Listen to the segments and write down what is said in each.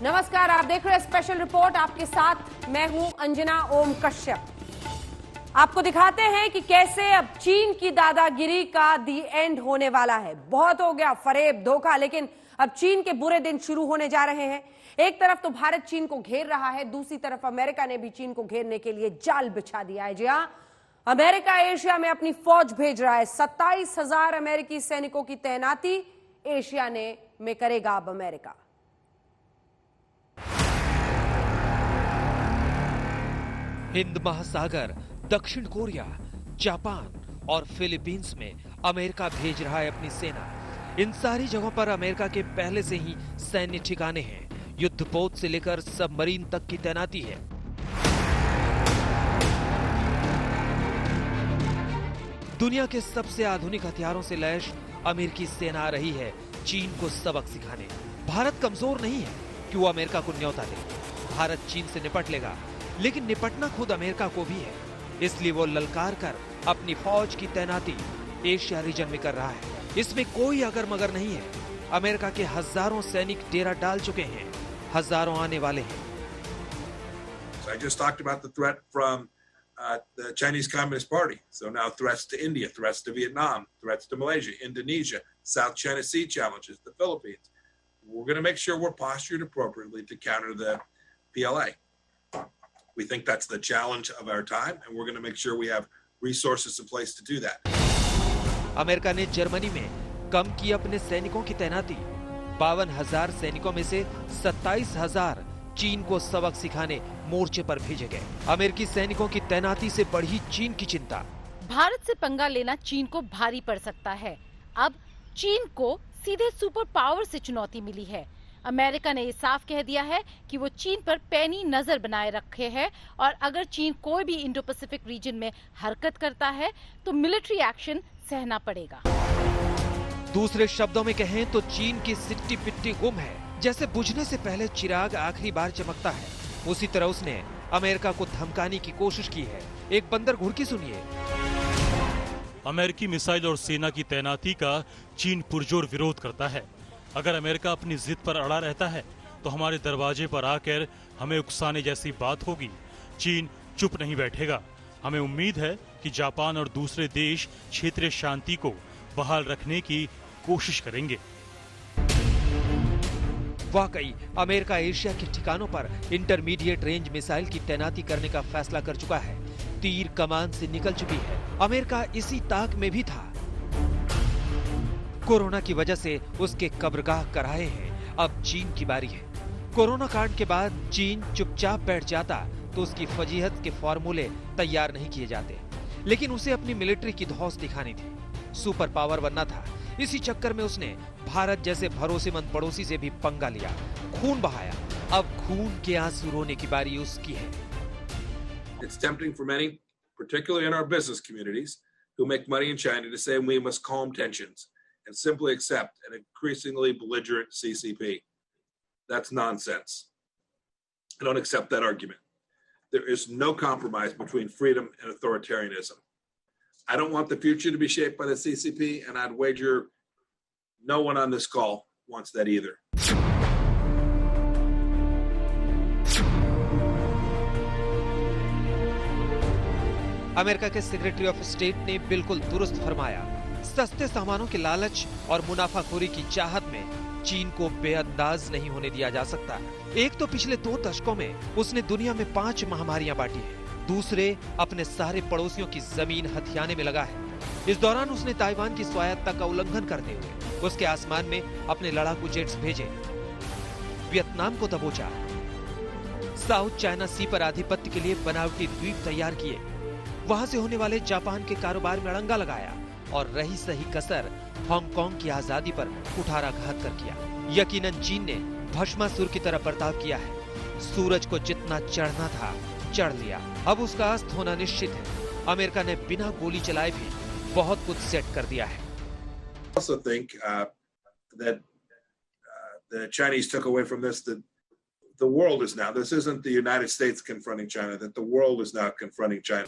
नमस्कार, आप देख रहे हैं स्पेशल रिपोर्ट। आपके साथ मैं हूं अंजना ओम कश्यप। आपको दिखाते हैं कि कैसे अब चीन की दादागिरी का दी एंड होने वाला है। बहुत हो गया फरेब धोखा, लेकिन अब चीन के बुरे दिन शुरू होने जा रहे हैं। एक तरफ तो भारत चीन को घेर रहा है, दूसरी तरफ अमेरिका ने भी चीन को घेरने के लिए जाल बिछा दिया है। जी हां, अमेरिका एशिया में अपनी फौज भेज रहा है। 27,000 अमेरिकी सैनिकों की तैनाती एशिया में करेगा अब अमेरिका। हिंद महासागर, दक्षिण कोरिया, जापान और फिलीपींस में अमेरिका भेज रहा है अपनी सेना। इन सारी जगहों पर अमेरिका के पहले से ही सैन्य ठिकाने हैं। युद्धपोत से लेकर सबमरीन तक की तैनाती है। दुनिया के सबसे आधुनिक हथियारों से लैस अमेरिकी सेना आ रही है चीन को सबक सिखाने। भारत कमजोर नहीं है कि वो अमेरिका को न्योता दे। भारत चीन से निपट लेगा, लेकिन निपटना खुद अमेरिका को भी है। इसलिए वो ललकार कर अपनी फौज की तैनाती एशिया रीजन में कर रहा है। इसमें कोई अगर मगर नहीं है। अमेरिका के हजारों सैनिक डेरा डाल चुके हैं, हजारों आने वाले हैं। So I just talked about the threat from the Chinese Communist Party. So now threats to India, threats to Vietnam, threats to Malaysia, Indonesia, South China Sea challenges, the Philippines. We're going to make sure we're postured appropriately to counter the PLA. We think that's the challenge of our time, and we're going to make sure we have resources in place to do that. America ने Germany में कम की अपने सैनिकों की तैनाती। 52,000 सैनिकों में से 27,000 चीन को सबक सिखाने मोर्चे पर भेजे गए। अमेरिकी सैनिकों की तैनाती से बढ़ी चीन की चिंता। भारत से पंगा लेना चीन को भारी पड़ सकता है। अब चीन को सीधे सुपर पावर से चुनौती मिली है। अमेरिका ने ये साफ कह दिया है कि वो चीन पर पैनी नजर बनाए रखे है और अगर चीन कोई भी इंडो पैसिफिक रीजन में हरकत करता है तो मिलिट्री एक्शन सहना पड़ेगा। दूसरे शब्दों में कहें तो चीन की सिट्टी पिट्टी गुम है। जैसे बुझने से पहले चिराग आखिरी बार चमकता है, उसी तरह उसने अमेरिका को धमकाने की कोशिश की है। एक बंदर घुड़की सुनिए। अमेरिकी मिसाइल और सेना की तैनाती का चीन पुरजोर विरोध करता है। अगर अमेरिका अपनी जिद पर अड़ा रहता है तो हमारे दरवाजे पर आकर हमें उकसाने जैसी बात होगी। चीन चुप नहीं बैठेगा। हमें उम्मीद है कि जापान और दूसरे देश क्षेत्रीय शांति को बहाल रखने की कोशिश करेंगे। वाकई अमेरिका एशिया के ठिकानों पर इंटरमीडिएट रेंज मिसाइल की तैनाती करने का फैसला कर चुका है। तीर कमान से निकल चुकी है। अमेरिका इसी ताक में भी था। कोरोना की वजह से उसके कब्रगाह कराए हैं। अब चीन की बारी है। कोरोना कांड के बाद चीन चुपचाप बैठ जाता तो उसकी फजीहत के फॉर्मूले तैयार नहीं किए जाते, लेकिन उसे अपनी मिलिट्री की धौंस दिखानी थी, सुपर पावर बनना था। इसी चक्कर में उसने भारत जैसे भरोसेमंद पड़ोसी से भी पंगा लिया, खून बहाया। अब खून के आंसू रोने की बारी उसकी है। It's tempting for many, particularly in our business communities, who make money in China, to say we must calm tensions and simply accept an increasingly belligerent CCP. That's nonsense. I don't accept that argument. There is no compromise between freedom and authoritarianism. I don't want the future to be shaped by the CCP, and I'd wager no one on this call wants that either. America के secretary of state ने बिल्कुल दुरुस्त फरमाया। सस्ते सामानों के लालच और मुनाफाखोरी की चाहत में चीन को बेअंदाज नहीं होने दिया जा सकता। एक तो पिछले 2 दशकों में उसने दुनिया में 5 महामारियां बांटी हैं। दूसरे अपने सारे पड़ोसियों की जमीन हथियाने में लगा है। इस दौरान उसने ताइवान की स्वायत्तता का उल्लंघन करते हुए उसके आसमान में अपने लड़ाकू जेट्स भेजे, वियतनाम को दबोचा, साउथ चाइना सी पर आधिपत्य के लिए बनावटी द्वीप तैयार किए, वहां से होने वाले जापान के कारोबार में अड़ंगा लगाया और रही सही कसर हांगकांग की आजादी पर कुठाराघात कर किया। यकीनन चीन ने भस्मासुर की तरह बर्ताव किया है। सूरज को जितना चढ़ना था चढ़ लिया। अब उसका अस्त होना निश्चित है। अमेरिका ने बिना गोली चलाए भी बहुत कुछ सेट कर दिया है। I also think that the Chinese took away from this that the world is now, this isn't the United States confronting China, that the world is now confronting China.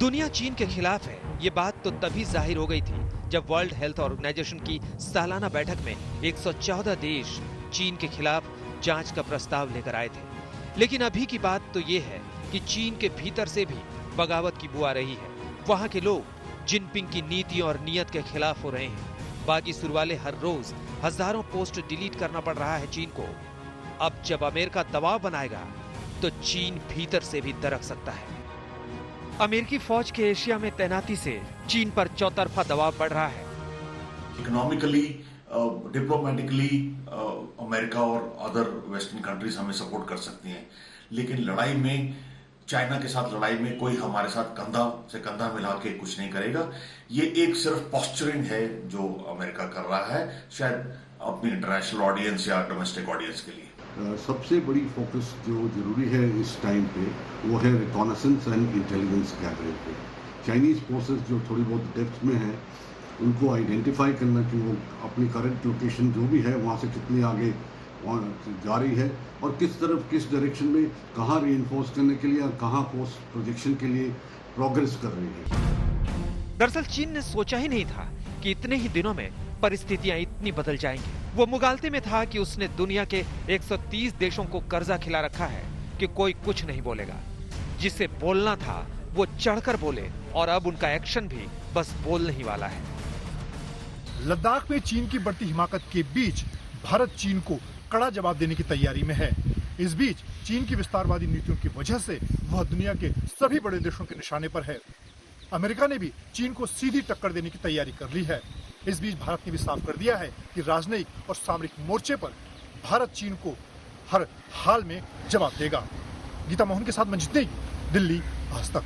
दुनिया चीन के खिलाफ है, ये बात तो तभी जाहिर हो गई थी जब वर्ल्ड हेल्थ ऑर्गेनाइजेशन की सालाना बैठक में 114 देश चीन के खिलाफ जांच का प्रस्ताव लेकर आए थे। लेकिन अभी की बात तो ये है कि चीन के भीतर से भी बगावत की बू आ रही है। वहां के लोग जिनपिंग की नीति और नियत के खिलाफ हो रहे हैं। बागी सुर वाले हर रोज हजारों पोस्ट डिलीट करना पड़ रहा है चीन को। अब जब अमेरिका दबाव बनाएगा तो चीन भीतर से भी दरक सकता है। अमेरिकी फौज के एशिया में तैनाती से चीन पर चौतरफा दबाव बढ़ रहा है। इकोनॉमिकली, डिप्लोमेटिकली अमेरिका और अदर वेस्टर्न कंट्रीज हमें सपोर्ट कर सकती हैं, लेकिन लड़ाई में, चाइना के साथ लड़ाई में कोई हमारे साथ कंधा से कंधा मिला के कुछ नहीं करेगा। ये एक सिर्फ पॉस्चरिंग है जो अमेरिका कर रहा है, शायद अपनी इंटरनेशनल ऑडियंस या डोमेस्टिक ऑडियंस के लिए। सबसे बड़ी फोकस जो जरूरी है इस टाइम पे वो है रिकॉनेसेंस एंड इंटेलिजेंस गैदरिंग पे। चाइनीज फोर्सेस जो थोड़ी बहुत डेप्थ में है उनको आइडेंटिफाई करना कि वो अपनी करंट लोकेशन जो भी है वहाँ से कितनी आगे जा रही है और किस तरफ, किस डायरेक्शन में, कहाँ रीइंफोर्स करने के लिए, कहाँ फोर्स प्रोजेक्शन के लिए प्रोग्रेस कर रही है। दरअसल चीन ने सोचा ही नहीं था कि इतने ही दिनों में परिस्थितियां इतनी बदल जाएंगी। वो मुगालते में था कि उसने दुनिया के 130 देशों को कर्जा खिला रखा है कि कोई कुछ नहीं बोलेगा। जिसे बोलना था वो चढ़कर बोले और अब उनका एक्शन भी बस बोलने ही वाला है। लद्दाख में चीन की बढ़ती हिमाकत के बीच भारत चीन को कड़ा जवाब देने की तैयारी में है। इस बीच चीन की विस्तारवादी नीतियों की वजह से वह दुनिया के सभी बड़े देशों के निशाने पर है। अमेरिका ने भी चीन को सीधी टक्कर देने की तैयारी कर ली है। इस बीच भारत ने भी साफ कर दिया है कि राजनयिक और सामरिक मोर्चे पर भारत चीन को हर हाल में जवाब देगा। गीता मोहन के साथ मंजित नेगी, दिल्ली, आज तक।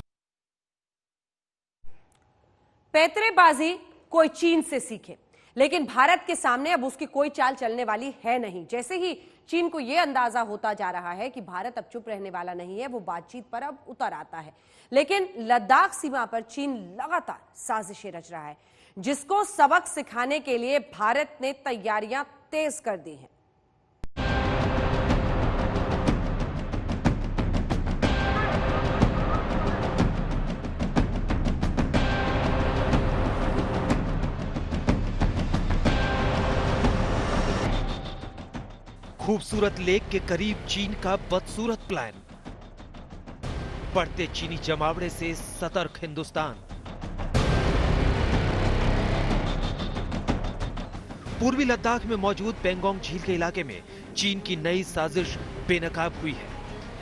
पैतरेबाजी कोई चीन से सीखे, लेकिन भारत के सामने अब उसकी कोई चाल चलने वाली है नहीं। जैसे ही चीन को यह अंदाजा होता जा रहा है कि भारत अब चुप रहने वाला नहीं है, वो बातचीत पर अब उतर आता है। लेकिन लद्दाख सीमा पर चीन लगातार साजिशें रच रहा है, जिसको सबक सिखाने के लिए भारत ने तैयारियां तेज कर दी हैं। खूबसूरत लेक के करीब चीन का बदसूरत प्लान। बढ़ते चीनी जमावड़े से सतर्क हिंदुस्तान। पूर्वी लद्दाख में मौजूद पेंगोंग झील के इलाके में चीन की नई साजिश बेनकाब हुई है।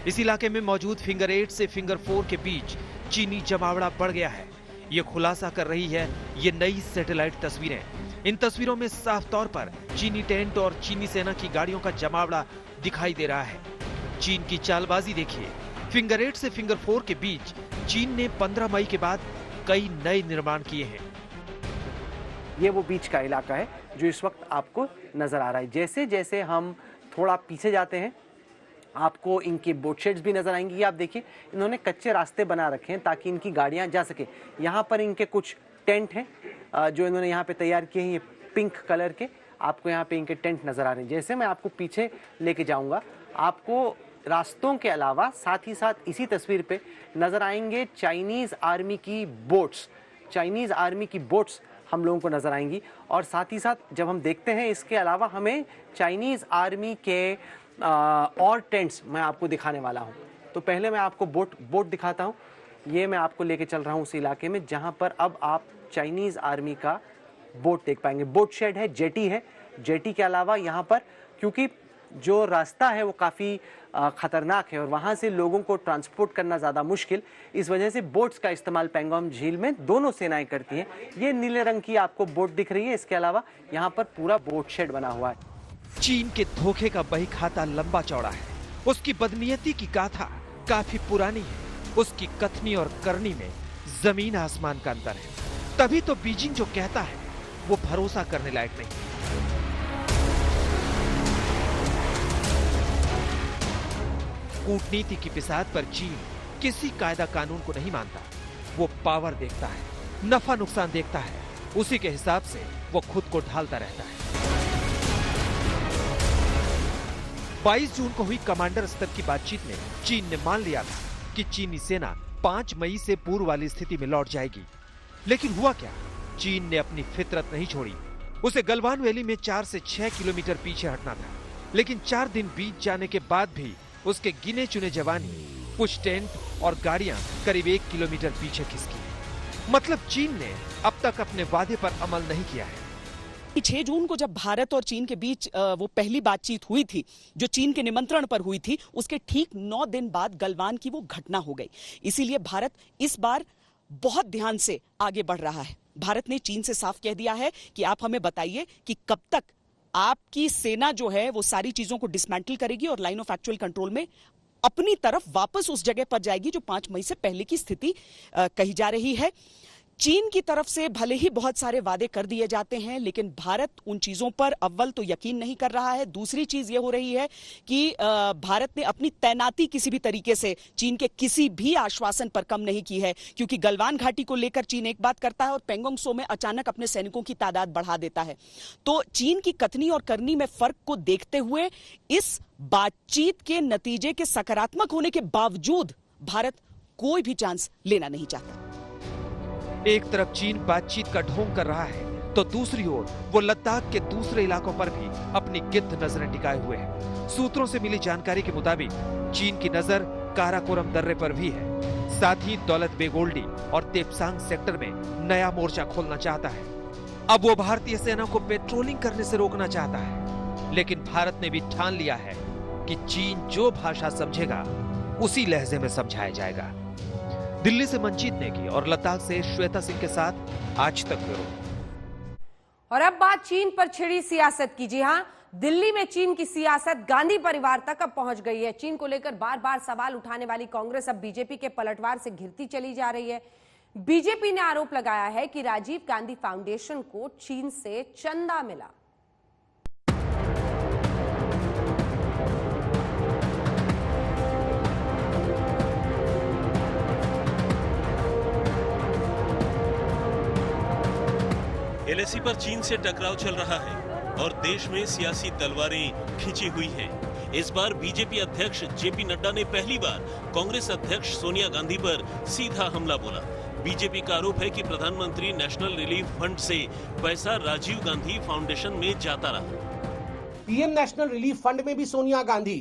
इस इलाके में मौजूद फिंगर 8 से फिंगर 4 के बीच चीनी जमावड़ा बढ़ गया है। ये खुलासा कर रही है ये नई सैटेलाइट तस्वीरें। इन तस्वीरों में साफ तौर पर चीनी टेंट और चीनी सेना की गाड़ियों का जमावड़ा दिखाई दे रहा है। चीन की चालबाजी देखिए। फिंगर 8 से फिंगर 4 के बीच चीन ने 15 मई के बाद कई नए निर्माण किए हैं। ये वो बीच का इलाका है जो इस वक्त आपको नजर आ रहा है। जैसे जैसे हम थोड़ा पीछे जाते हैं आपको इनके बोट शेड्स भी नजर आएंगी। आप देखिए इन्होंने कच्चे रास्ते बना रखे हैं ताकि इनकी गाड़ियां जा सके। यहाँ पर इनके कुछ टेंट हैं जो इन्होंने यहाँ पे तैयार किए हैं, ये पिंक कलर के। आपको यहाँ पे इनके टेंट नजर आ रहे हैं। जैसे मैं आपको पीछे लेके जाऊंगा आपको रास्तों के अलावा साथ ही साथ इसी तस्वीर पे नजर आएंगे चाइनीज आर्मी की बोट्स। चाइनीज आर्मी की बोट्स हम लोगों को नजर आएंगी और साथ ही साथ जब हम देखते हैं इसके अलावा हमें चाइनीज आर्मी के और टेंट्स मैं आपको दिखाने वाला हूं। तो पहले मैं आपको बोट दिखाता हूं। ये मैं आपको लेके चल रहा हूं उस इलाके में जहां पर अब आप चाइनीज आर्मी का बोट देख पाएंगे। बोट शेड है, जेटी है। जेटी के अलावा यहाँ पर क्योंकि जो रास्ता है वो काफ़ी खतरनाक है और वहाँ से लोगों को ट्रांसपोर्ट करना ज़्यादा मुश्किल, इस वजह से बोट्स का इस्तेमाल पेंगोंग झील में दोनों सेनाएं करती हैं। ये नीले रंग की आपको बोट दिख रही है। इसके अलावा यहाँ पर पूरा बोट शेड बना हुआ है। चीन के धोखे का बही खाता लंबा चौड़ा है। उसकी बदनीयती की गाथा काफी पुरानी है। उसकी कथनी और करनी में जमीन आसमान का अंतर है। तभी तो बीजिंग जो कहता है वो भरोसा करने लायक नहीं। कूटनीति की बिसात पर चीन किसी कायदा कानून को नहीं मानता। वो पावर देखता है, नफा नुकसान देखता है, उसी के हिसाब से वो खुद को ढालता रहता है। 22 जून को हुई कमांडर स्तर की बातचीत में चीन ने मान लिया था कि चीनी सेना 5 मई से पूर्व वाली स्थिति में लौट जाएगी। लेकिन हुआ क्या? चीन ने अपनी फितरत नहीं छोड़ी। उसे गलवान वैली में 4 से 6 किलोमीटर पीछे हटना था, लेकिन 4 दिन बीत जाने के बाद भी उसके गिने चुने जवान ही कुछ टेंट और गाड़ियां करीब 1 किलोमीटर पीछे खिसकी। मतलब चीन ने अब तक अपने वादे पर अमल नहीं किया है। 6 जून को जब भारत और चीन के बीच वो पहली बातचीत हुई थी, जो चीन के निमंत्रण पर हुई थी, उसके ठीक 9 दिन बाद गलवान की वो घटना हो गई। इसीलिए भारत इस बार बहुत ध्यान से आगे बढ़ रहा है। भारत ने चीन से साफ कह दिया है कि आप हमें बताइए कि कब तक आपकी सेना जो है वो सारी चीजों को डिसमेंटल करेगी और लाइन ऑफ एक्चुअल कंट्रोल में अपनी तरफ वापस उस जगह पर जाएगी जो 5 मई से पहले की स्थिति कही जा रही है। चीन की तरफ से भले ही बहुत सारे वादे कर दिए जाते हैं, लेकिन भारत उन चीजों पर अव्वल तो यकीन नहीं कर रहा है। दूसरी चीज ये हो रही है कि भारत ने अपनी तैनाती किसी भी तरीके से चीन के किसी भी आश्वासन पर कम नहीं की है, क्योंकि गलवान घाटी को लेकर चीन एक बात करता है और पेंगोंग त्सो में अचानक अपने सैनिकों की तादाद बढ़ा देता है। तो चीन की कथनी और करनी में फर्क को देखते हुए इस बातचीत के नतीजे के सकारात्मक होने के बावजूद भारत कोई भी चांस लेना नहीं चाहता। एक तरफ चीन बातचीत का ढोंग कर रहा है, तो दूसरी ओर वो लद्दाख के दूसरे इलाकों पर भी अपनी गिद्ध नजरें टिकाए हुए है। सूत्रों से मिली जानकारी के मुताबिक चीन की नजर काराकोरम दर्रे पर भी है। साथ ही दौलत बेग ओल्डी और तेपसांग सेक्टर में नया मोर्चा खोलना चाहता है। अब वो भारतीय सेना को पेट्रोलिंग करने से रोकना चाहता है, लेकिन भारत ने भी ठान लिया है कि चीन जो भाषा समझेगा उसी लहजे में समझाया जाएगा। दिल्ली से मंजीत नेगी और लद्दाख से श्वेता सिंह के साथ आज तक ब्यूरो। और अब बात चीन पर छिड़ी सियासत की। जी हां, दिल्ली में चीन की सियासत गांधी परिवार तक अब पहुंच गई है। चीन को लेकर बार बार सवाल उठाने वाली कांग्रेस अब बीजेपी के पलटवार से घिरती चली जा रही है। बीजेपी ने आरोप लगाया है कि राजीव गांधी फाउंडेशन को चीन से चंदा मिला। एलएसी पर चीन से टकराव चल रहा है और देश में सियासी तलवारें खिंची हुई हैं। इस बार बीजेपी अध्यक्ष जेपी नड्डा ने पहली बार कांग्रेस अध्यक्ष सोनिया गांधी पर सीधा हमला बोला। बीजेपी का आरोप है कि प्रधानमंत्री नेशनल रिलीफ फंड से पैसा राजीव गांधी फाउंडेशन में जाता रहा। पीएम नेशनल रिलीफ फंड में भी सोनिया गांधी,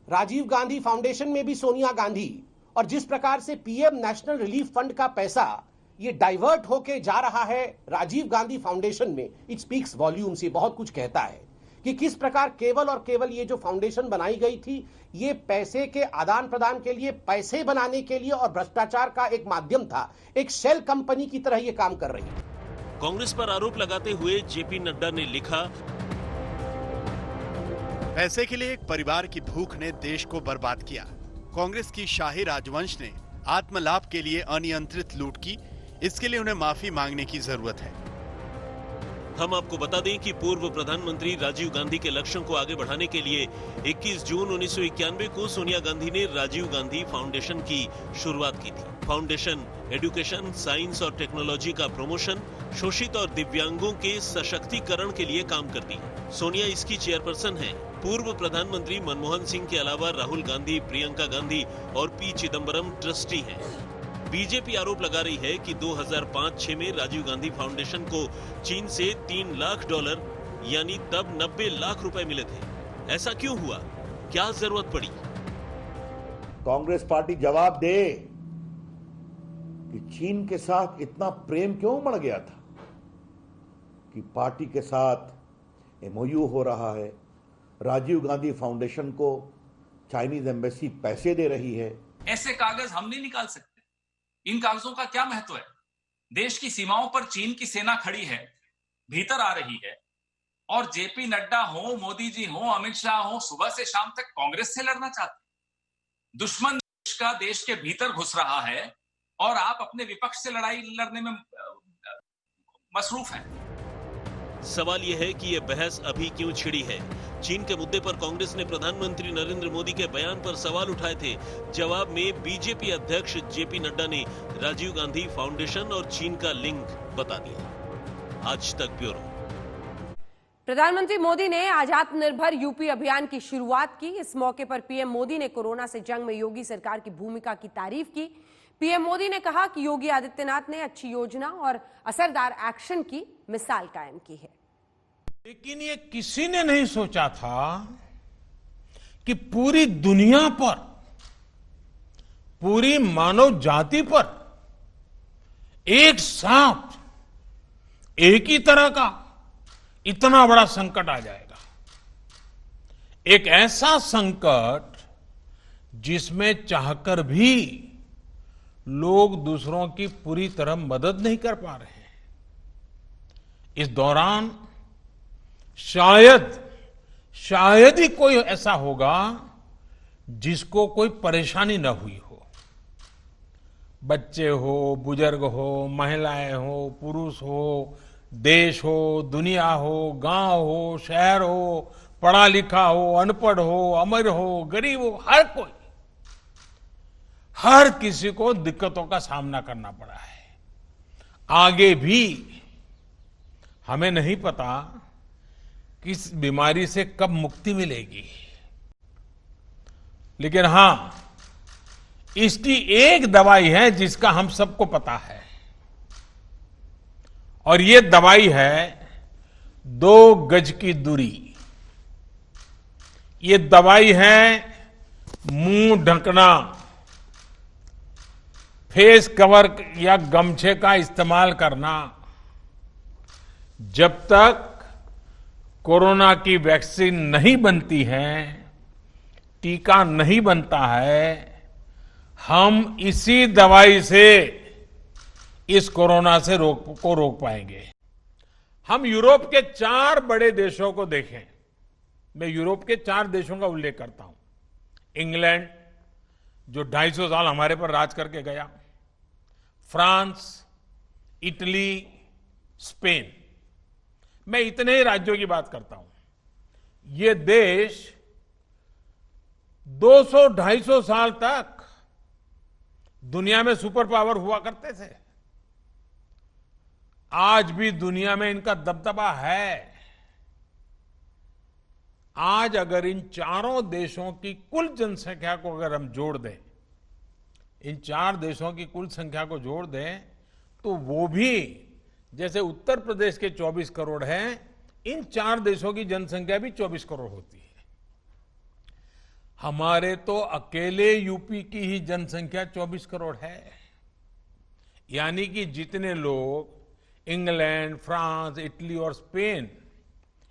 राजीव गांधी फाउंडेशन में भी सोनिया गांधी, और जिस प्रकार से पीएम नेशनल रिलीफ फंड का पैसा ये डाइवर्ट होके जा रहा है राजीव गांधी फाउंडेशन में, इट स्पीक्स वॉल्यूम से बहुत कुछ कहता है कि किस प्रकार केवल और केवल ये जो फाउंडेशन बनाई गई थी ये पैसे के आदान प्रदान के लिए, पैसे बनाने के लिए और भ्रष्टाचार का एक माध्यम था, एक शेल कंपनी की तरह ये काम कर रही है। कांग्रेस पर आरोप लगाते हुए जेपी नड्डा ने लिखा, पैसे के लिए एक परिवार की भूख ने देश को बर्बाद किया। कांग्रेस की शाही राजवंश ने आत्मलाभ के लिए अनियंत्रित लूट की। इसके लिए उन्हें माफी मांगने की जरूरत है। हम आपको बता दें कि पूर्व प्रधानमंत्री राजीव गांधी के लक्ष्यों को आगे बढ़ाने के लिए 21 जून 1991 को सोनिया गांधी ने राजीव गांधी फाउंडेशन की शुरुआत की थी। फाउंडेशन एजुकेशन, साइंस और टेक्नोलॉजी का प्रमोशन, शोषित और दिव्यांगों के सशक्तिकरण के लिए काम करती है। सोनिया इसकी चेयरपर्सन है। पूर्व प्रधानमंत्री मनमोहन सिंह के अलावा राहुल गांधी, प्रियंका गांधी और पी चिदम्बरम ट्रस्टी हैं। बीजेपी आरोप लगा रही है कि 2005-6 में राजीव गांधी फाउंडेशन को चीन से $3 लाख यानी तब 90 लाख रुपए मिले थे। ऐसा क्यों हुआ? क्या जरूरत पड़ी? कांग्रेस पार्टी जवाब दे कि चीन के साथ इतना प्रेम क्यों बढ़ गया था कि पार्टी के साथ एमओयू हो रहा है, राजीव गांधी फाउंडेशन को चाइनीज एम्बेसी पैसे दे रही है। ऐसे कागज हम नहीं निकाल सकते। इन कागजों का क्या महत्व है? देश की सीमाओं पर चीन की सेना खड़ी है, भीतर आ रही है, और जेपी नड्डा हो, मोदी जी हो, अमित शाह हो, सुबह से शाम तक कांग्रेस से लड़ना चाहते। दुश्मन देश का देश के भीतर घुस रहा है और आप अपने विपक्ष से लड़ाई लड़ने में मसरूफ हैं। सवाल यह है कि यह बहस अभी क्यों छिड़ी है? चीन के मुद्दे पर कांग्रेस ने प्रधानमंत्री नरेंद्र मोदी के बयान पर सवाल उठाए थे। जवाब में बीजेपी अध्यक्ष जेपी नड्डा ने राजीव गांधी फाउंडेशन और चीन का लिंक बता दिया। आज तक ब्यूरो। प्रधानमंत्री मोदी ने आज आत्मनिर्भर यूपी अभियान की शुरुआत की। इस मौके पर पीएम मोदी ने कोरोना से जंग में योगी सरकार की भूमिका की तारीफ की। पीएम मोदी ने कहा कि योगी आदित्यनाथ ने अच्छी योजना और असरदार एक्शन की मिसाल कायम की है। लेकिन ये किसी ने नहीं सोचा था कि पूरी दुनिया पर, पूरी मानव जाति पर एक साथ एक ही तरह का इतना बड़ा संकट आ जाएगा। एक ऐसा संकट जिसमें चाहकर भी लोग दूसरों की पूरी तरह मदद नहीं कर पा रहे हैं। इस दौरान शायद ही कोई ऐसा होगा जिसको कोई परेशानी न हुई हो। बच्चे हो, बुजुर्ग हो, महिलाएं हो, पुरुष हो, देश हो, दुनिया हो, गांव हो, शहर हो, पढ़ा लिखा हो, अनपढ़ हो, अमीर हो, गरीब हो, हर किसी को दिक्कतों का सामना करना पड़ा है। आगे भी हमें नहीं पता किस बीमारी से कब मुक्ति मिलेगी, लेकिन हां, इसकी एक दवाई है जिसका हम सबको पता है, और ये दवाई है 2 गज की दूरी। ये दवाई है मुंह ढकना, फेस कवर या गमछे का इस्तेमाल करना। जब तक कोरोना की वैक्सीन नहीं बनती है, टीका नहीं बनता है, हम इसी दवाई से इस कोरोना से रोक पाएंगे। हम यूरोप के 4 बड़े देशों को देखें। मैं यूरोप के 4 देशों का उल्लेख करता हूं। इंग्लैंड, जो 250 साल हमारे पर राज करके गया, फ्रांस, इटली, स्पेन। मैं इतने ही राज्यों की बात करता हूं। ये देश 200-250 साल तक दुनिया में सुपर पावर हुआ करते थे। आज भी दुनिया में इनका दबदबा है। आज अगर इन चारों देशों की कुल जनसंख्या को अगर हम जोड़ दें, इन 4 देशों की कुल संख्या को जोड़ दें, तो वो भी जैसे उत्तर प्रदेश के 24 करोड़ हैं, इन 4 देशों की जनसंख्या भी 24 करोड़ होती है। हमारे तो अकेले यूपी की ही जनसंख्या 24 करोड़ है। यानी कि जितने लोग इंग्लैंड, फ्रांस, इटली और स्पेन,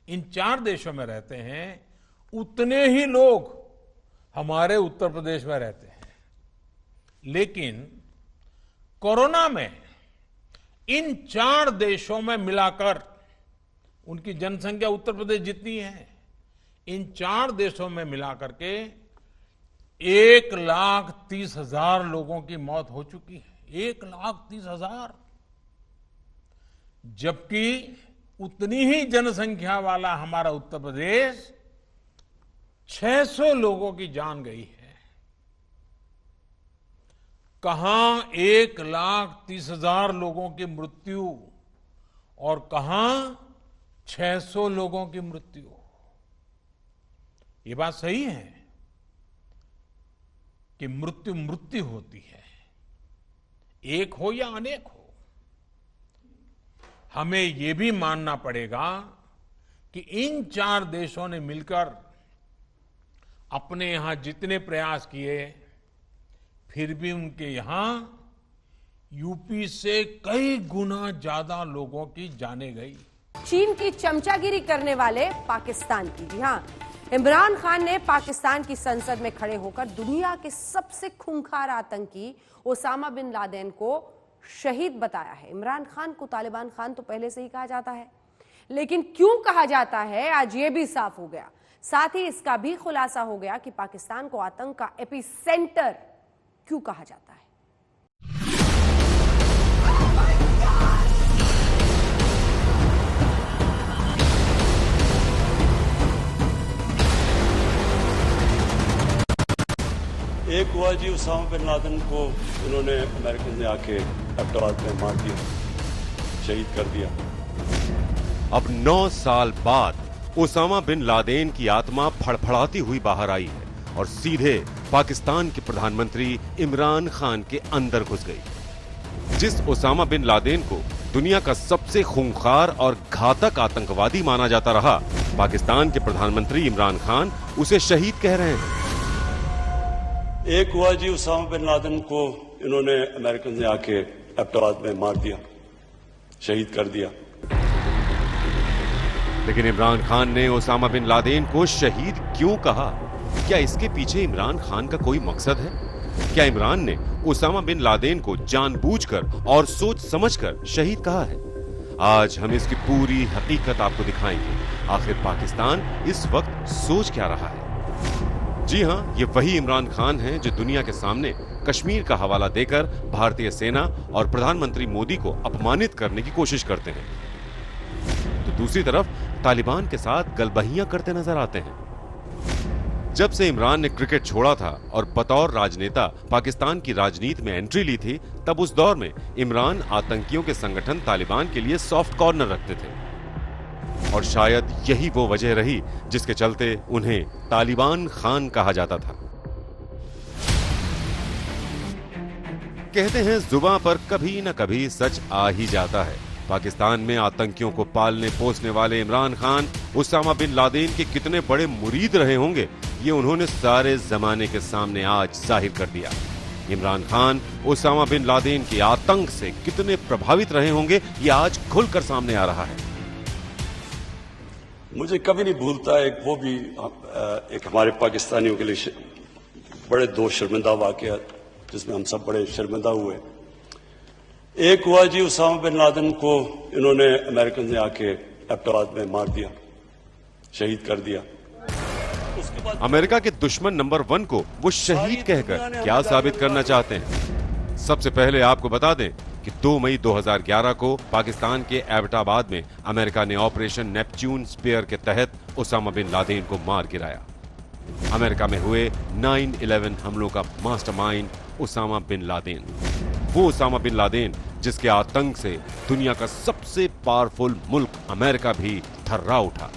इन 4 देशों में रहते हैं, उतने ही लोग हमारे उत्तर प्रदेश में रहते हैं। लेकिन कोरोना में इन 4 देशों में मिलाकर उनकी जनसंख्या उत्तर प्रदेश जितनी है, इन 4 देशों में मिलाकर के 1,30,000 लोगों की मौत हो चुकी है। 1,30,000। जबकि उतनी ही जनसंख्या वाला हमारा उत्तर प्रदेश 600 लोगों की जान गई है। कहां 1,30,000 लोगों की मृत्यु और कहां 600 लोगों की मृत्यु। ये बात सही है कि मृत्यु होती है, एक हो या अनेक हो। हमें ये भी मानना पड़ेगा कि इन 4 देशों ने मिलकर अपने यहां जितने प्रयास किए, फिर भी उनके यहां यूपी से कई गुना ज्यादा लोगों की जानें गई। चीन की चमचागिरी करने वाले पाकिस्तान की, जी हां, इमरान खान ने पाकिस्तान की संसद में खड़े होकर दुनिया के सबसे खूंखार आतंकी ओसामा बिन लादेन को शहीद बताया है। इमरान खान को तालिबान खान तो पहले से ही कहा जाता है, लेकिन क्यों कहा जाता है आज ये भी साफ हो गया। साथ ही इसका भी खुलासा हो गया कि पाकिस्तान को आतंक का एपिसेंटर क्यों कहा जाता है। एक हुआ जी उसामा बिन लादेन को उन्होंने अमेरिकन ने आके अब्दाबाद में मार दिया, शहीद कर दिया। अब 9 साल बाद ओसामा बिन लादेन की आत्मा फड़फड़ाती हुई बाहर आई है और सीधे पाकिस्तान के प्रधानमंत्री इमरान खान के अंदर घुस गई। जिस ओसामा बिन लादेन को दुनिया का सबसे खूंखार और घातक आतंकवादी माना जाता रहा, पाकिस्तान के प्रधानमंत्री इमरान खान उसे शहीद कह रहे हैं। एक हुआ जी, उसामा बिन लादेन को इन्होंने अमेरिकन ने आके एबटाबाद में मार दिया, शहीद कर दिया। लेकिन इमरान खान ने ओसामा बिन लादेन को शहीद क्यों कहा? क्या इसके पीछे इमरान खान का कोई मकसद है? क्या इमरान ने ओसामा बिन लादेन को जानबूझकर और सोच समझकर शहीद कहा है? आज हम इसकी पूरी हकीकत आपको दिखाएंगे। आखिर पाकिस्तान इस वक्त सोच क्या रहा है? जी हां, ये वही इमरान खान हैं जो दुनिया के सामने कश्मीर का हवाला देकर भारतीय सेना और प्रधानमंत्री मोदी को अपमानित करने की कोशिश करते हैं। तो दूसरी तरफ तालिबान के साथ गलबहियां करते नजर आते हैं। जब से इमरान ने क्रिकेट छोड़ा था और बतौर राजनेता पाकिस्तान की राजनीति में एंट्री ली थी, तब उस दौर में इमरान आतंकियों के संगठन तालिबान के लिए सॉफ्ट कॉर्नर रखते थे। और शायद यही वो वजह रही जिसके चलते उन्हें तालिबान खान कहा जाता था। कहते हैं जुबां पर कभी न कभी सच आ ही जाता है। पाकिस्तान में आतंकियों को पालने पोसने वाले इमरान खान उसामा बिन लादेन के कितने बड़े मुरीद रहे होंगे, ये उन्होंने सारे जमाने के सामने आज जाहिर कर दिया। इमरान खान उसामा बिन लादेन के आतंक से कितने प्रभावित रहे होंगे, ये आज खुलकर सामने आ रहा है। मुझे कभी नहीं भूलता वो भी एक हमारे पाकिस्तानियों के लिए बड़े दो शर्मिंदा वाकया जिसमें हम सब बड़े शर्मिंदा हुए। एक हुआ जी, उसामा बिन लादेन को इन्होंने अमेरिकन ने आके एबटाबाद में मार दिया, शहीद कर दिया। अमेरिका के दुश्मन नंबर 1 को वो शहीद कहकर क्या साबित करना चाहते हैं? सबसे पहले आपको बता दें कि 2 मई 2011 को पाकिस्तान के एबटाबाद में अमेरिका ने ऑपरेशन नेपच्यून स्पेयर के तहत उसामा बिन लादेन को मार गिराया। अमेरिका में हुए 9/11 हमलों का मास्टरमाइंड उसामा बिन लादेन, वो उसामा बिन लादेन जिसके आतंक से दुनिया का सबसे पावरफुल मुल्क अमेरिका भी थर्रा उठा।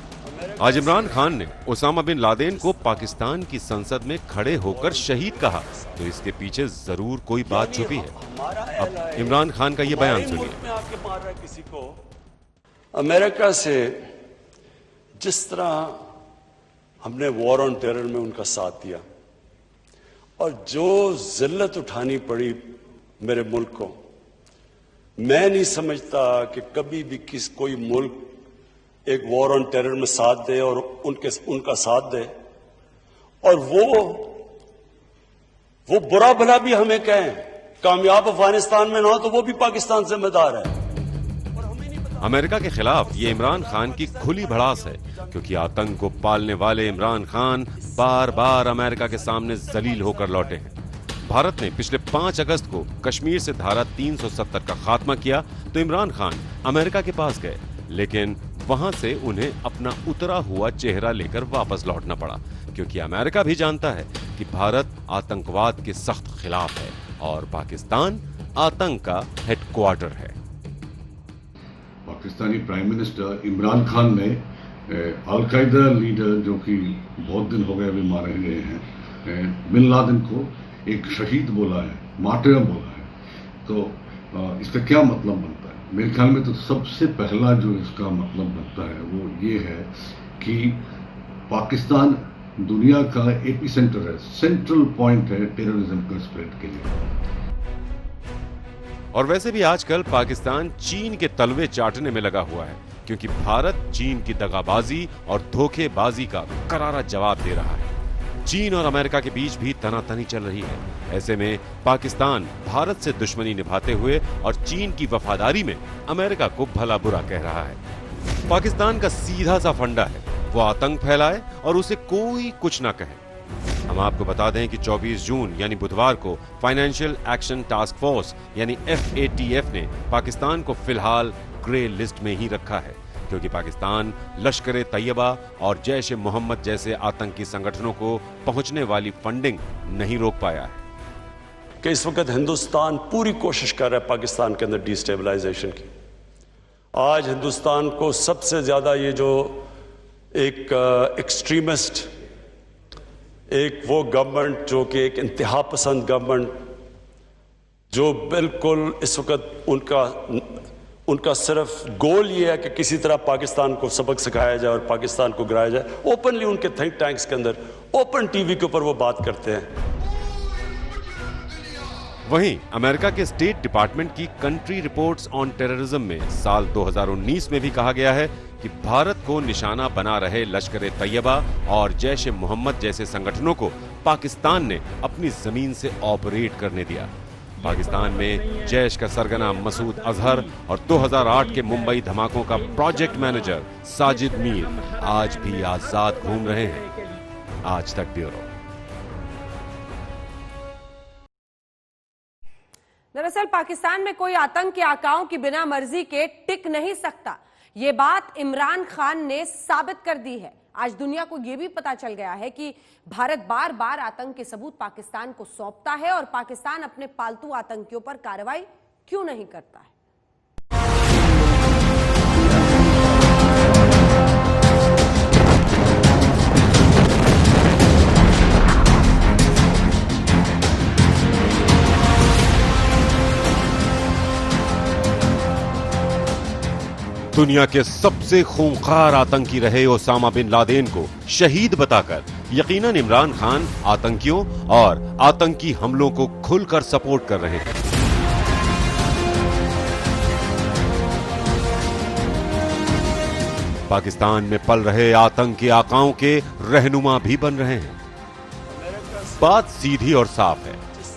आज इमरान खान ने उसामा बिन लादेन को पाकिस्तान की संसद में खड़े होकर शहीद कहा, तो इसके पीछे जरूर कोई बात छुपी है। अब इमरान खान का ये बयान सुनिए। किसी को अमेरिका से जिस तरह हमने वॉर ऑन टेरर में उनका साथ दिया और जो जिल्लत उठानी पड़ी मेरे मुल्क को, मैं नहीं समझता कि कभी भी कोई मुल्क एक वॉर ऑन टेरर में साथ दे और उनका साथ दे और वो बुरा भला भी हमें कहें, कामयाब अफगानिस्तान में ना हो तो वो भी पाकिस्तान जिम्मेदार है। अमेरिका के खिलाफ ये इमरान खान की खुली भड़ास है, क्योंकि आतंक को पालने वाले इमरान खान बार बार अमेरिका के सामने जलील होकर लौटे हैं। भारत ने पिछले 5 अगस्त को कश्मीर से धारा 370 का खात्मा किया तो इमरान खान अमेरिका के पास गए, लेकिन वहां से उन्हें अपना उतरा हुआ चेहरा लेकर वापस लौटना पड़ा, क्योंकि अमेरिका भी जानता है कि भारत आतंकवाद के सख्त खिलाफ है और पाकिस्तान आतंक का हेडक्वार्टर है। पाकिस्तानी प्राइम मिनिस्टर इमरान खान ने अलकायदा लीडर जो कि बहुत दिन हो गए अभी मारे गए हैं बिन लादेन को एक शहीद बोला है, मार्टिर बोला है। तो इसका क्या मतलब बनता है? मेरे ख्याल में तो सबसे पहला जो इसका मतलब बनता है वो ये है कि पाकिस्तान दुनिया का एपिसेंटर है, सेंट्रल पॉइंट है टेररिज्म का स्प्रेड के लिए। और वैसे भी आजकल पाकिस्तान चीन के तलवे चाटने में लगा हुआ है, क्योंकि भारत चीन की दगाबाजी और धोखेबाजी का करारा जवाब दे रहा है। चीन और अमेरिका के बीच भी तनातनी चल रही है। ऐसे में पाकिस्तान भारत से दुश्मनी निभाते हुए और चीन की वफादारी में अमेरिका को भला बुरा कह रहा है। पाकिस्तान का सीधा सा फंडा है, वो आतंक फैलाए और उसे कोई कुछ ना कहे। हम आपको बता दें कि 24 जून यानी बुधवार को फाइनेंशियल एक्शन टास्क फोर्स यानी FATF ने पाकिस्तान को फिलहाल ग्रे लिस्ट में ही रखा है, क्योंकि पाकिस्तान लश्कर तैयबा और जैश ए मोहम्मद जैसे आतंकी संगठनों को पहुंचने वाली फंडिंग नहीं रोक पाया है। कि इस वक्त हिंदुस्तान पूरी कोशिश कर रहा है पाकिस्तान के अंदर डिस्टेबलाइजेशन की। आज हिंदुस्तान को सबसे ज्यादा ये जो एक एक्सट्रीमिस्ट एक वो गवर्नमेंट जो कि एक इंतहा पसंद गवर्नमेंट, जो बिल्कुल इस वक्त उनका सिर्फ गोल ये है कि किसी तरह पाकिस्तान को सबक सिखाया जाए और पाकिस्तान को गिराया जाए। ओपनली उनके थिंक टैंक्स के अंदर, ओपन टीवी के ऊपर वो बात करते हैं। वहीं अमेरिका के स्टेट डिपार्टमेंट की कंट्री रिपोर्ट्स ऑन टेररिज्म में साल 2019 में भी कहा गया है कि भारत को निशाना बना रहे लश्कर-ए-तैयबा और जैश-ए-मोहम्मद जैसे संगठनों को पाकिस्तान ने अपनी जमीन से ऑपरेट करने दिया। पाकिस्तान में जैश का सरगना मसूद अजहर और 2008 के मुंबई धमाकों का प्रोजेक्ट मैनेजर साजिद मीर आज भी आजाद घूम रहे हैं। आज तक ब्यूरो। दरअसल पाकिस्तान में कोई आतंक के आकाओं की बिना मर्जी के टिक नहीं सकता। ये बात इमरान खान ने साबित कर दी है। आज दुनिया को यह भी पता चल गया है कि भारत बार बार आतंक के सबूत पाकिस्तान को सौंपता है और पाकिस्तान अपने पालतू आतंकियों पर कार्रवाई क्यों नहीं करता है। दुनिया के सबसे खूंखार आतंकी रहे ओसामा बिन लादेन को शहीद बताकर यकीनन इमरान खान आतंकियों और आतंकी हमलों को खुलकर सपोर्ट कर रहे हैं। पाकिस्तान में पल रहे आतंक के आकाओं के रहनुमा भी बन रहे हैं। बात सीधी और साफ है,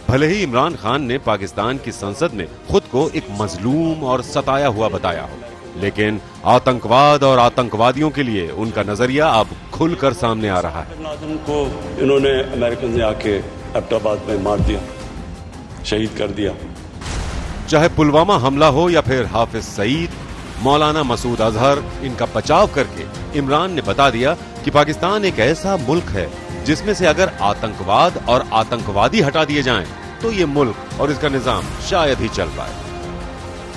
भले ही इमरान खान ने पाकिस्तान की संसद में खुद को एक मजलूम और सताया हुआ बताया हो, लेकिन आतंकवाद और आतंकवादियों के लिए उनका नजरिया अब खुलकर सामने आ रहा है। बिन लादेन को इन्होंने अमेरिकन ने आके एबटाबाद में मार दिया, शहीद कर दिया। चाहे पुलवामा हमला हो या फिर हाफिज सईद, मौलाना मसूद अजहर, इनका बचाव करके इमरान ने बता दिया कि पाकिस्तान एक ऐसा मुल्क है जिसमें से अगर आतंकवाद और आतंकवादी हटा दिए जाएं, तो ये मुल्क और इसका निजाम शायद ही चल पाए।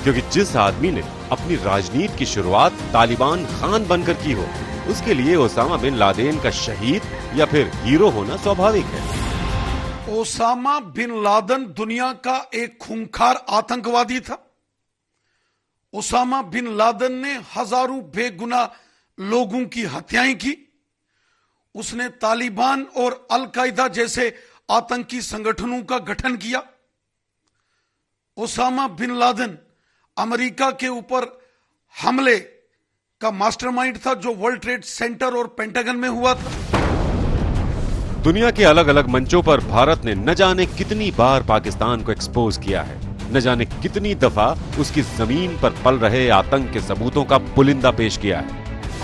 क्योंकि जिस आदमी ने अपनी राजनीति की शुरुआत तालिबान खान बनकर की हो, उसके लिए ओसामा बिन लादेन का शहीद या फिर हीरो होना स्वाभाविक है। ओसामा बिन लादेन दुनिया का एक खूंखार आतंकवादी था। ओसामा बिन लादेन ने हजारों बेगुनाह लोगों की हत्याएं की। उसने तालिबान और अल कायदा जैसे आतंकी संगठनों का गठन किया। ओसामा बिन लादेन अमेरिका के ऊपर हमले का मास्टरमाइंड था, जो वर्ल्ड ट्रेड सेंटर और पेंटागन में हुआ था। दुनिया के अलग अलग मंचों पर भारत ने न जाने कितनी बार पाकिस्तान को एक्सपोज किया है, न जाने कितनी दफा उसकी जमीन पर पल रहे आतंक के सबूतों का पुलिंदा पेश किया है।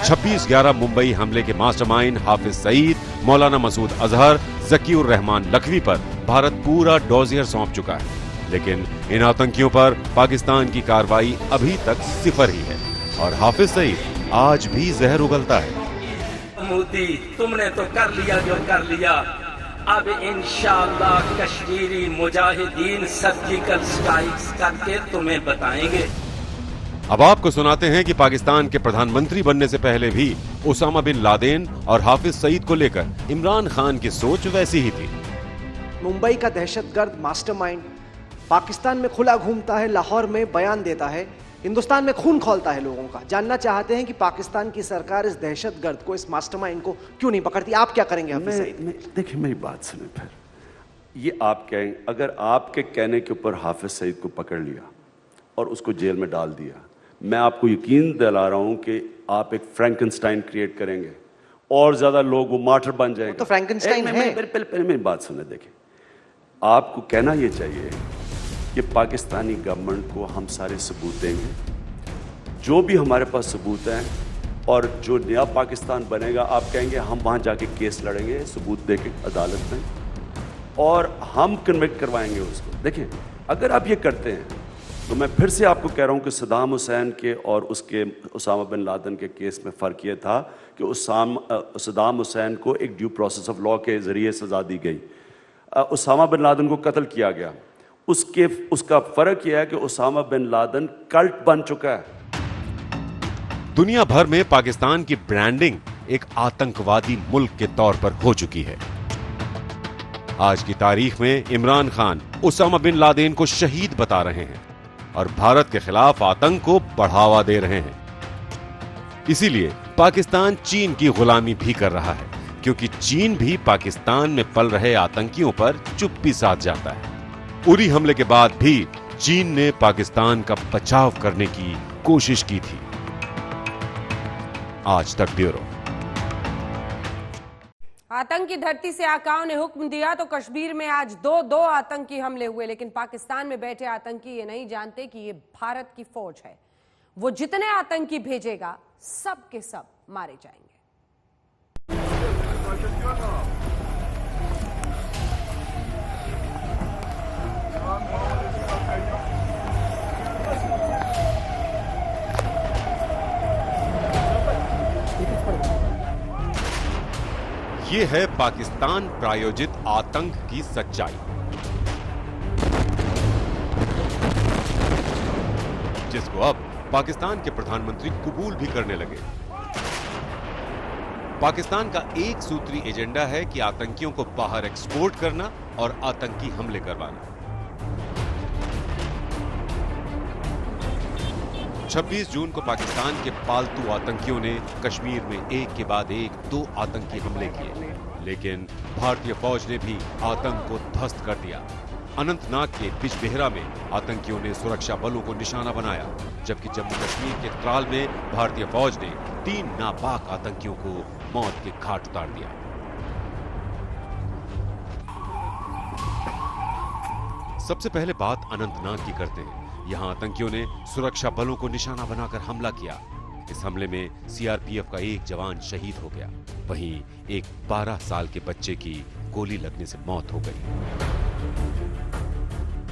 26/11 मुंबई हमले के मास्टरमाइंड हाफिज सईद, मौलाना मसूद अजहर, जकीउर रहमान लखवी पर भारत पूरा डोजियर सौंप चुका है, लेकिन इन आतंकियों पर पाकिस्तान की कार्रवाई अभी तक सिफर ही है और हाफिज सईद आज भी जहर उगलता है। मोदी, तुमने तो कर लिया जो कर लिया, अब इंशाअल्लाह कश्मीरी मुजाहिदीन सर्जिकल स्ट्राइक्स करके तुम्हें बताएंगे। अब आपको सुनाते हैं कि पाकिस्तान के प्रधानमंत्री बनने से पहले भी ओसामा बिन लादेन और हाफिज सईद को लेकर इमरान खान की सोच वैसी ही थी। मुंबई का दहशतगर्द मास्टरमाइंड पाकिस्तान में खुला घूमता है, लाहौर में बयान देता है, हिंदुस्तान में खून खौलता है लोगों का। जानना चाहते हैं कि पाकिस्तान की सरकार इस दहशतगर्द को, इस मास्टरमाइंड को क्यों नहीं पकड़ती। आप क्या करेंगे हाफिज सईद? देखिए मेरी बात सुने, फिर ये आप कहें, अगर आपके कहने के ऊपर हाफिज सईद को पकड़ लिया और उसको जेल में डाल दिया, मैं आपको यकीन दिला रहा हूं कि आप एक फ्रैंकनस्टाइन क्रिएट करेंगे और ज्यादा लोग वो मार्टर बन जाएंगे। तो फ्रैंकनस्टाइन है। पहले मेरी बात सुने। देखिए, आपको कहना ये चाहिए कि पाकिस्तानी गवर्नमेंट को हम सारे सबूत देंगे, जो भी हमारे पास सबूत हैं, और जो नया पाकिस्तान बनेगा आप कहेंगे हम वहाँ जाके केस लड़ेंगे सबूत दे के अदालत में, और हम कन्विक्ट करवाएंगे उसको। देखिए, अगर आप ये करते हैं तो मैं फिर से आपको कह रहा हूँ कि सद्दाम हुसैन के और उसके ओसामा बिन लादेन के केस में फ़र्क ये था कि सद्दाम हुसैन को एक ड्यू प्रोसेस ऑफ लॉ के ज़रिए सज़ा दी गई, ओसामा बिन लादेन को कत्ल किया गया। उसका फ़र्क यह है कि ओसामा बिन लादेन कल्ट बन चुका है। दुनिया भर में पाकिस्तान की ब्रांडिंग एक आतंकवादी मुल्क के तौर पर हो चुकी है। आज की तारीख में इमरान खान उसामा बिन लादेन को शहीद बता रहे हैं और भारत के खिलाफ आतंक को बढ़ावा दे रहे हैं। इसीलिए पाकिस्तान चीन की गुलामी भी कर रहा है, क्योंकि चीन भी पाकिस्तान में पल रहे आतंकियों पर चुप्पी साध जाता है। उरी हमले के बाद भी चीन ने पाकिस्तान का बचाव करने की कोशिश की थी। आज तक ब्यूरो। आतंकी धरती से आकाओं ने हुक्म दिया तो कश्मीर में आज दो आतंकी हमले हुए, लेकिन पाकिस्तान में बैठे आतंकी ये नहीं जानते कि ये भारत की फौज है। वो जितने आतंकी भेजेगा सब के सब मारे जाएंगे। ये है पाकिस्तान प्रायोजित आतंक की सच्चाई, जिसको अब पाकिस्तान के प्रधानमंत्री कबूल भी करने लगे। पाकिस्तान का एक सूत्री एजेंडा है कि आतंकियों को बाहर एक्सपोर्ट करना और आतंकी हमले करवाना। 26 जून को पाकिस्तान के पालतू आतंकियों ने कश्मीर में एक के बाद एक 2 आतंकी हमले किए, लेकिन भारतीय फौज ने भी आतंक को ध्वस्त कर दिया। अनंतनाग के बिजबेहरा में आतंकियों ने सुरक्षा बलों को निशाना बनाया, जबकि जम्मू कश्मीर के त्राल में भारतीय फौज ने 3 नापाक आतंकियों को मौत के घाट उतार दिया। सबसे पहले बात अनंतनाग की करते हैं। यहां आतंकियों ने सुरक्षा बलों को निशाना बनाकर हमला किया। इस हमले में सीआरपीएफ का एक जवान शहीद हो गया, वहीं एक 12 साल के बच्चे की गोली लगने से मौत हो गई।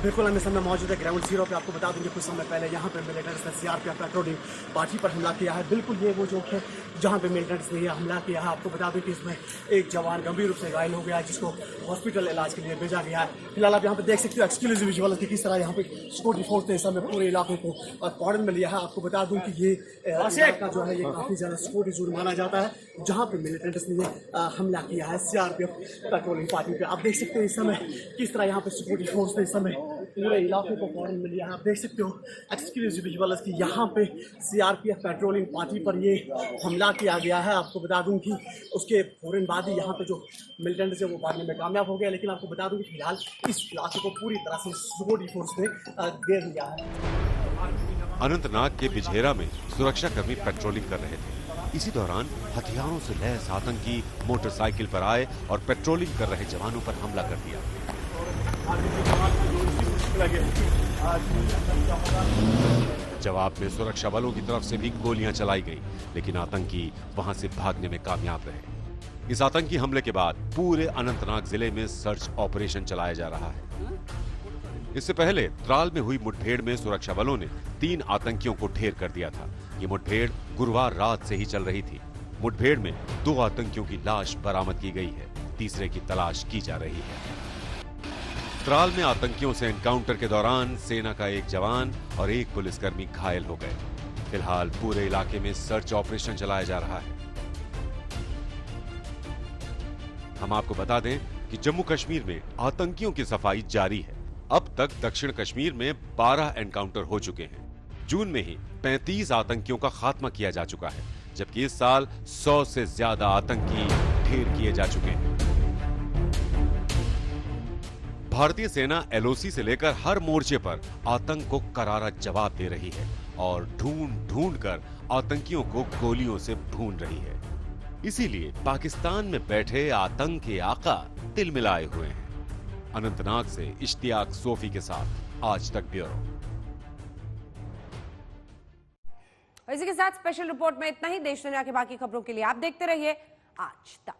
बिल्कुल हम इस समय मौजूद है ग्राउंड जीरो पे। आपको बता दूंगे कुछ समय पहले यहाँ पे मिलिटेंट्स ने सीआरपीएफ पेट्रोलिंग पार्टी पर हमला किया है। बिल्कुल ये वो जो है जहाँ पे मिलिटेंट्स ने हमला किया है। आपको बता दूं कि इसमें एक जवान गंभीर रूप से घायल हो गया है, जिसको हॉस्पिटल इलाज के लिए भेजा गया है। फिलहाल आप यहाँ पे देख सकते हो एक्सक्लूसिव विजुअल कि किस तरह यहाँ पे सिक्योरिटी फोर्स ने इस समय पूरे इलाके को कॉर्डन में लिया है। आपको बता दूं कि ये इलाका जो है ये काफी ज्यादा सिक्योरिटी जोन माना जाता है, जहाँ पे मिलिटेंट्स ने हमला किया है सीआरपीएफ पेट्रोलिंग पार्टी पे। आप देख सकते हो इस समय किस तरह यहाँ पे सिक्योरिटी फोर्स ने इस समय पूरे इलाके को कॉर्डन में लिया है। आप देख सकते हो एक्सक्लूसिव विजुअल्स कि यहाँ पे सीआरपीएफ पेट्रोलिंग पार्टी पर ये हमला किया गया है। आपको बता दूं कि उसके फौरन बाद ही यहाँ पे जो मिलिटेंट्स है वो भागने में कामयाब हो गया, लेकिन आपको बता दूं कि फिलहाल इस इलाके को पूरी तरह से सिक्योरिटी फोर्स ने घेर लिया है। अनंतनाग के बिजहेरा में सुरक्षा कर्मी पेट्रोलिंग कर रहे थे। इसी दौरान हथियारों से लैस आतंकी मोटरसाइकिल पर आए और पेट्रोलिंग कर रहे जवानों पर हमला कर दिया। जवाब में सुरक्षा बलों की तरफ से भी गोलियां चलाई गई, लेकिन आतंकी वहां से भागने में कामयाब रहे। इस आतंकी हमले के बाद पूरे अनंतनाग जिले में सर्च ऑपरेशन चलाया जा रहा है। इससे पहले त्राल में हुई मुठभेड़ में सुरक्षा बलों ने 3 आतंकियों को ढेर कर दिया था। ये मुठभेड़ गुरुवार रात से ही चल रही थी। मुठभेड़ में 2 आतंकियों की लाश बरामद की गई है, तीसरे की तलाश की जा रही है। त्राल में आतंकियों से एनकाउंटर के दौरान सेना का एक जवान और एक पुलिसकर्मी घायल हो गए। फिलहाल पूरे इलाके में सर्च ऑपरेशन चलाया जा रहा है। हम आपको बता दें कि जम्मू कश्मीर में आतंकियों की सफाई जारी है। अब तक दक्षिण कश्मीर में 12 एनकाउंटर हो चुके हैं। जून में ही 35 आतंकियों का खात्मा किया जा चुका है, जबकि इस साल 100 से ज्यादा आतंकी ढेर किए जा चुके हैं। भारतीय सेना एलओसी से लेकर हर मोर्चे पर आतंक को करारा जवाब दे रही है और ढूंढ ढूंढ कर आतंकियों को गोलियों से भून रही है। इसीलिए पाकिस्तान में बैठे आतंक के आका तिलमिलाए हुए हैं। अनंतनाग से इश्तियाक सोफी के साथ आज तक ब्यूरो। इसी के साथ स्पेशल रिपोर्ट में इतना ही। देश दुनिया की बाकी खबरों के लिए आप देखते रहिए आज तक।